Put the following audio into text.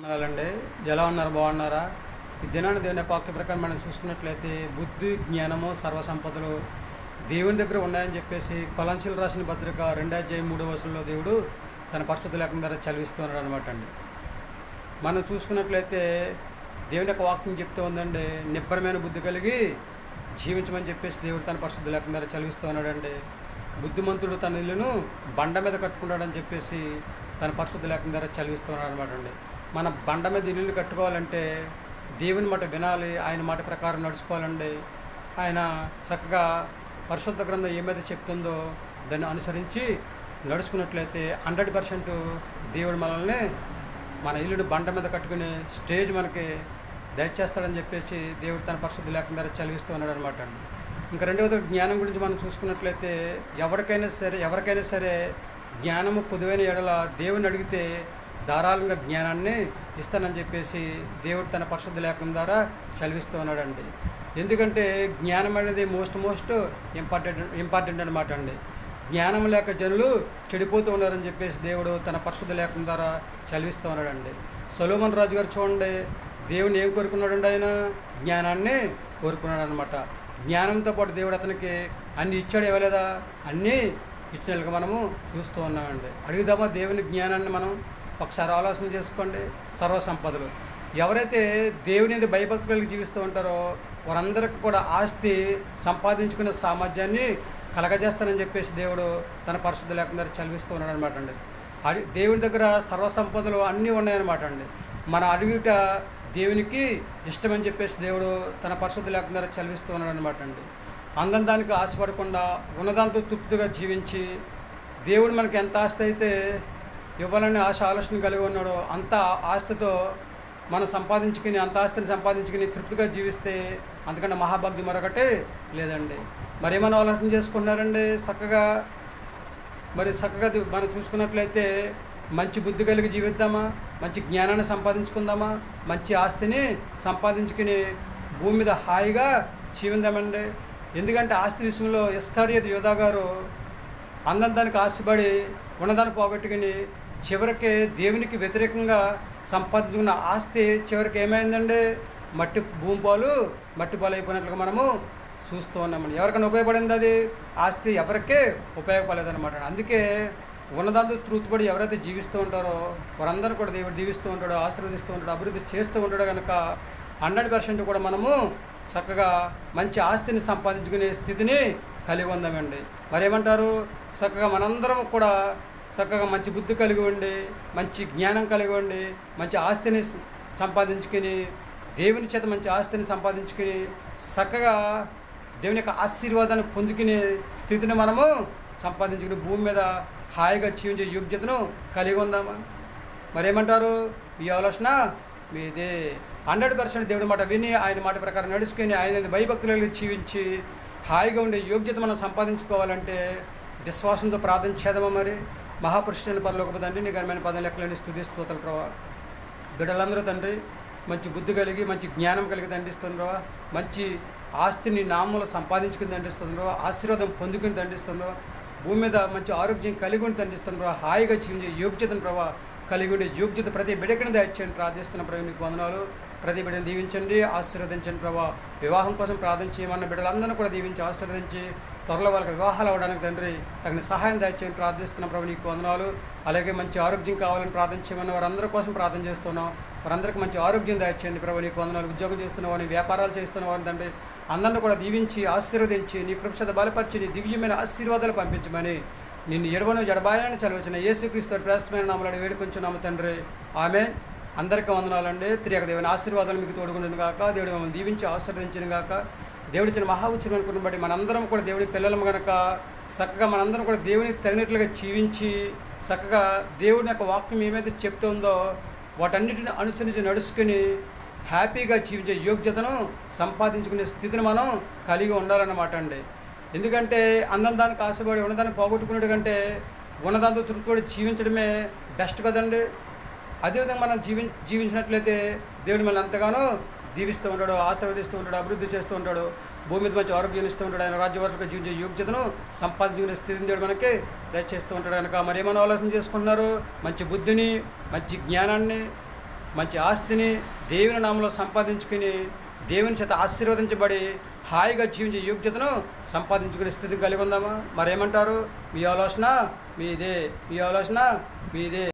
వందనాలండి. ఎలా ఉన్నారు? బాగున్నారా? ఈ దినాన్ని దేవుని యొక్క వాక్య ప్రకారం మనం చూసుకున్నట్లయితే బుద్ధి, జ్ఞానము, సర్వసంపదలు దేవుని దగ్గర ఉన్నాయని చెప్పేసి కొలంసీలు రాసిన పత్రిక 2:3 దేవుడు తన పరిశుద్ధ లేఖనం ద్వారా చదివిస్తున్నాడు అనమాట అండి. మనం చూసుకున్నట్లయితే దేవుని యొక్క వాక్యం చెప్తూ ఉందండి, నిబ్బరమైన బుద్ధి కలిగి జీవించమని చెప్పేసి దేవుడు తన పరిశుద్ధ లేఖనం ద్వారా చదివిస్తూ ఉన్నాడండి. బుద్ధిమంతుడు తన ఇల్లును బండ మీద కట్టుకున్నాడని చెప్పేసి తన పరిశుద్ధ లేఖనం ద్వారా చదివిస్తున్నాడు అనమాట అండి. మన బండ మీద ఇల్లుని కట్టుకోవాలంటే దేవుని మాట వినాలి, ఆయన మాట ప్రకారం నడుచుకోవాలండి. ఆయన చక్కగా పరిశుద్ధ గ్రంథం ఏమైతే చెప్తుందో దాన్ని అనుసరించి నడుచుకున్నట్లయితే 100% దేవుడు మనల్ని మన ఇల్లుని బండ మీద కట్టుకుని స్టేజ్ మనకి దయచేస్తాడని చెప్పేసి దేవుడు తన పరిశుద్ధ లేఖనం ద్వారా చదివిస్తూ ఉన్నాడు అనమాట అండి. ఇంకా రెండవది జ్ఞానం గురించి మనం చూసుకున్నట్లయితే ఎవరికైనా సరే జ్ఞానము పొదువైన ఎడల దేవుని అడిగితే ధారాళంగా జ్ఞానాన్ని ఇస్తానని చెప్పేసి దేవుడు తన పరిశుద్ధ లేఖనం ద్వారా చదివిస్తూ ఉన్నాడండి. ఎందుకంటే జ్ఞానం అనేది మోస్ట్ ఇంపార్టెంట్ అనమాట అండి. జ్ఞానం లేక జనులు చెడిపోతూ ఉన్నారని చెప్పేసి దేవుడు తన పరిశుద్ధ లేఖనం ద్వారా చదివిస్తూ ఉన్నాడండి. సొలొమోను రాజు గారు చూడండి, దేవుని ఏం కోరుకున్నాడండి? ఆయన జ్ఞానాన్ని కోరుకున్నాడు అనమాట. జ్ఞానంతో పాటు దేవుడు అతనికి అన్ని ఇచ్చాడు, ఇవ్వలేదా? అన్నీ ఇచ్చినట్లుగా మనము చూస్తూ ఉన్నామండి. అడుగుదామా దేవుని జ్ఞానాన్ని? మనం ఒకసారి ఆలోచన చేసుకోండి. సర్వసంపదలు ఎవరైతే దేవుని భయభక్తులు జీవిస్తూ ఉంటారో వారందరికీ కూడా ఆస్తి సంపాదించుకునే సామర్థ్యాన్ని కలగజేస్తానని చెప్పేసి దేవుడు తన పరిశుద్ధ లేఖనం ద్వారా చదివిస్తూ ఉన్నాడు అనమాట అండి. దేవుని దగ్గర సర్వసంపదలు అన్నీ ఉన్నాయన్నమాట అండి. మన అడుగుట దేవునికి ఇష్టమని చెప్పేసి దేవుడు తన పరిశుద్ధ లేఖనం ద్వారా చదివిస్తూ ఉన్నాడు అనమాట అండి. అందం దానికి ఆశపడకుండా ఉన్నదాంతో తృప్తిగా జీవించి దేవుడు మనకి ఎంత ఆస్తి అయితే ఇవ్వాలని ఆలోచన కలిగి ఉన్నాడో అంత ఆస్తితో మనం అంత ఆస్తిని సంపాదించుకుని తృప్తిగా జీవిస్తే అందుకని మహాభక్తి మరొకటి లేదండి. మరేమైనా ఆలోచన చేసుకున్నారండి? చక్కగా మనం చూసుకున్నట్లయితే మంచి బుద్ధి కలిగి జీవిద్దామా, మంచి జ్ఞానాన్ని సంపాదించుకుందామా, మంచి ఆస్తిని సంపాదించుకుని భూమి మీద హాయిగా జీవిద్దామండి. ఎందుకంటే ఆస్తి విషయంలో ఇస్కరియోతు యూదా గారు అందం దానికి ఆశపడి ఉన్నదాన్ని పోగొట్టుకుని చివరికి దేవునికి వ్యతిరేకంగా సంపాదించుకున్న ఆస్తి చివరికి ఏమైందండి? భూమి పాలు అయిపోయినట్లుగా మనము చూస్తూ ఉన్నామండి. ఎవరికైనా ఉపయోగపడింది అది? ఆస్తి ఎవరికే ఉపయోగపడలేదన్నమాట. అందుకే ఉన్నదాంతో తృప్తిపడి ఎవరైతే జీవిస్తూ ఉంటారో వారందరూ కూడా దేవుడు దీవిస్తూ ఉంటాడు, ఆశీర్వదిస్తూ ఉంటాడు, అభివృద్ధి చేస్తూ ఉంటాడు. కనుక 100% కూడా మనము చక్కగా మంచి ఆస్తిని సంపాదించుకునే స్థితిని కలిగి ఉందామండి. మరేమంటారు? చక్కగా మనందరం కూడా చక్కగా మంచి బుద్ధి కలిగి ఉండి, మంచి జ్ఞానం కలిగి ఉండి, మంచి ఆస్తిని సంపాదించుకుని దేవుని చేత మంచి ఆస్తిని సంపాదించుకుని చక్కగా దేవుని యొక్క ఆశీర్వాదాన్ని పొందుకునే స్థితిని మనము సంపాదించుకుని భూమి మీద హాయిగా జీవించే యోగ్యతను కలిగి ఉందామా? మరేమంటారు? ఈ ఆలోచన మీదే. 100% దేవుడి మాట విని ఆయన మాట ప్రకారం నడుచుకొని ఆయన భయభక్తులు జీవించి హాయిగా ఉండే యోగ్యత మనం సంపాదించుకోవాలంటే విశ్వాసంతో ప్రార్థన చేద్దామా? మరి మహాపురుషుని పరలోకపు తండ్రి, నీ ఘనమైన పదం లెక్కలని స్తుతి స్తోత్రాలు ప్రభావ. బిడ్డలందరూ తండ్రి మంచి బుద్ధి కలిగి మంచి జ్ఞానం కలిగి దండిస్తుండ్రో, మంచి ఆస్తిని నామూలు సంపాదించుకుని దండిస్తుండ్రో, ఆశీర్వాదం పొందుకుని దండిస్తుండ్రో, భూమి మీద మంచి ఆరోగ్యం కలిగి ఉండి దండిస్తుండ్రో, హాయిగా జీవించే యోగ్యతను ప్రభావ కలిగి ఉండే యోగ్యత ప్రతి బిడ్డకిని దయచేయండి ప్రార్థిస్తున్న ప్రభు. మీకు వందనాలు. ప్రతి బిడ్డను దీవించండి, ఆశీర్వదించండి ప్రభావ. వివాహం కోసం ప్రార్థన చేయమన్న బిడ్డలందరినీ కూడా దీవించి ఆశీర్వదించి త్వరలో వాళ్ళకి వివాహాలు అవ్వడానికి తండ్రి తగిన సహాయం దయచేయని ప్రార్థిస్తున్న ప్రభు. నీకు వందనాలు. అలాగే మంచి ఆరోగ్యం కావాలని ప్రార్థన చేయమన్న వారందరి కోసం ప్రార్థన చేస్తున్నాం. వారందరికీ మంచి ఆరోగ్యం దయచేయండి ప్రభు. నీకు వందనాలు. ఉద్యోగం చేస్తున్న వారిని, వ్యాపారాలు చేస్తున్న వారిని తండ్రి అందరినీ కూడా దీవించి ఆశీర్వదించి నీ కృపచేత బలపరిచి నీ దివ్యమైన ఆశీర్వాదాలు పంపించమని నిన్ను ఎడవను జడబాయని చదివించిన యేసుక్రీస్తు ప్రశస్తమైన నామములో వేడుకొంచున్నాము తండ్రి. ఆమె అందరికీ వందనాలండి. త్రియక దేవుని ఆశీర్వాదాలు మీకు తోడుగుండును గాక. దేవుడు మమ్మల్ని దీవించి ఆశీర్వదించిన గాక. దేవుడిచ్చిన మహాఉచ్చరణ అనుకున్న బట్టి మనందరం కూడా దేవుని పిల్లలం కనుక చక్కగా మనందరం కూడా దేవునికి తగినట్లుగా జీవించి చక్కగా దేవుని యొక్క వాక్యం ఏమైతే చెప్తుందో వాటన్నిటిని అనుసరించి నడుచుకుని హ్యాపీగా జీవించే యోగ్యతను సంపాదించుకునే స్థితిని మనం కలిగి ఉండాలన్నమాట అండి. ఎందుకంటే అందం దానికి ఆశపడి ఉన్నదాన్ని పోగొట్టుకునేది కంటే ఉన్నదాంతో తృప్తిపడి జీవించడమే బెస్ట్ కదండి. అదేవిధంగా మనం జీవించినట్లయితే దేవుడు మనల్ని ఎంతగానో దీవిస్తూ ఉంటాడు, ఆశీర్వదిస్తూ ఉంటాడు, అభివృద్ధి చేస్తూ ఉంటాడు, భూమి మీద మంచి ఆరోగ్యాన్ని ఇస్తూ ఉంటాడు. ఆయన రాజ్యవర్గంగా జీవించే యోగ్యతను సంపాదించుకునే స్థితిని దేవుడు మనకి దయచేస్తూ ఉంటాడు. కనుక మరి ఏమైనా ఆలోచన చేసుకుంటున్నారు? మంచి బుద్ధిని, మంచి జ్ఞానాన్ని, మంచి ఆస్తిని దేవుని నామంలో సంపాదించుకుని దేవుని చేత ఆశీర్వదించబడి హాయిగా జీవించే యోగ్యతను సంపాదించుకునే స్థితి కలిగి ఉందామా? మరేమంటారు? మీ ఆలోచన మీదే, మీ ఆలోచన మీదే.